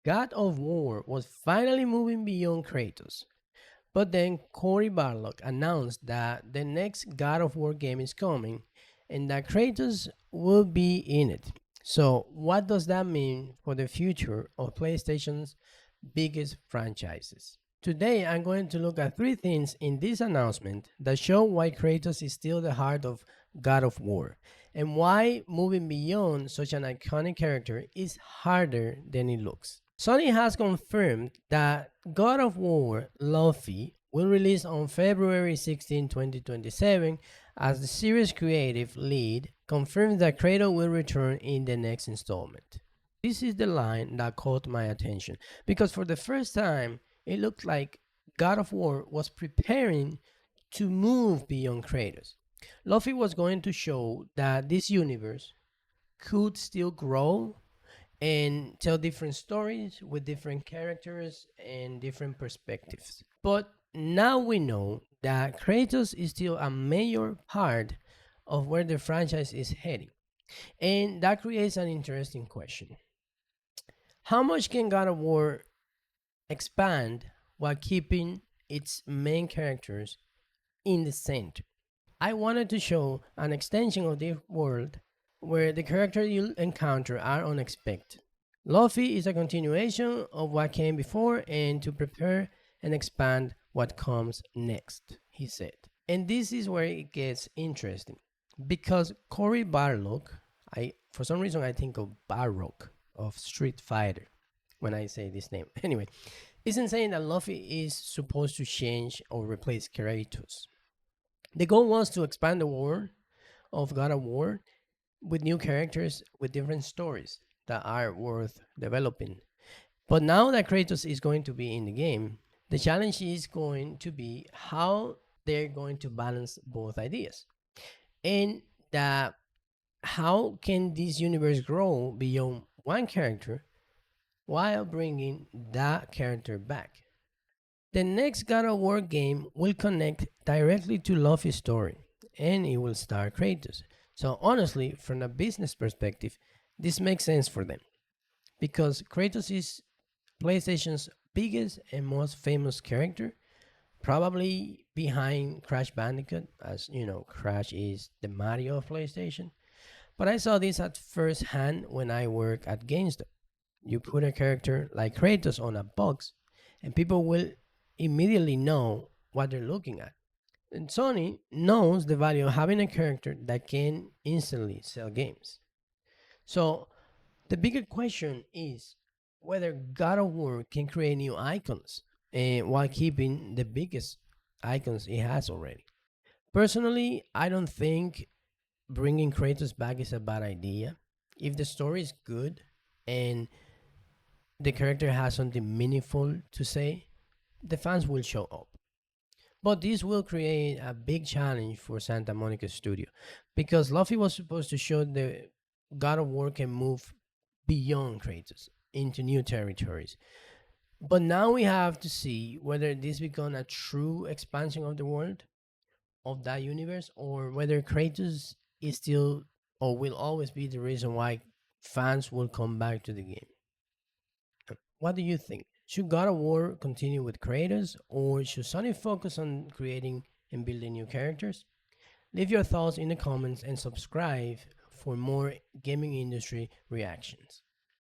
God of War was finally moving beyond Kratos. But then Cory Barlog announced that the next God of War game is coming and that Kratos will be in it. So, what does that mean for the future of PlayStation's biggest franchises? Today, I'm going to look at three things in this announcement that show why Kratos is still the heart of God of War and why moving beyond such an iconic character is harder than it looks. Sony has confirmed that God of War Laufey will release on February 16, 2027, as the series creative lead confirms that Kratos will return in the next installment. This is the line that caught my attention because for the first time, it looked like God of War was preparing to move beyond Kratos. Laufey was going to show that this universe could still grow and tell different stories with different characters and different perspectives. But now we know that Kratos is still a major part of where the franchise is heading. And that creates an interesting question. How much can God of War expand while keeping its main characters in the center? I wanted to show an extension of this world where the characters you encounter are unexpected. Laufey is a continuation of what came before and to prepare and expand what comes next, he said. And this is where it gets interesting because Cory Barlog, for some reason I think of Barrock of Street Fighter when I say this name. Anyway, isn't saying that Laufey is supposed to change or replace Kratos. The goal was to expand the world of God of War with new characters with different stories that are worth developing. But now that Kratos is going to be in the game, the challenge is going to be how they're going to balance both ideas. And that how can this universe grow beyond one character while bringing that character back? The next God of War game will connect directly to Laufey's story, and it will star Kratos. So honestly, from a business perspective, this makes sense for them, because Kratos is PlayStation's biggest and most famous character, probably behind Crash Bandicoot, as you know, Crash is the Mario of PlayStation. But I saw this at first hand when I work at GameStop. You put a character like Kratos on a box, and people will immediately know what they're looking at. And Sony knows the value of having a character that can instantly sell games. So the bigger question is whether God of War can create new icons while keeping the biggest icons it has already. Personally, I don't think bringing Kratos back is a bad idea. If the story is good and the character has something meaningful to say, the fans will show up. But this will create a big challenge for Santa Monica Studio because Laufey was supposed to show the God of War can move beyond Kratos into new territories. But now we have to see whether this becomes a true expansion of the world of that universe or whether Kratos is still or will always be the reason why fans will come back to the game. What do you think? Should God of War continue with Kratos, or should Sony focus on creating and building new characters? Leave your thoughts in the comments and subscribe for more gaming industry reactions.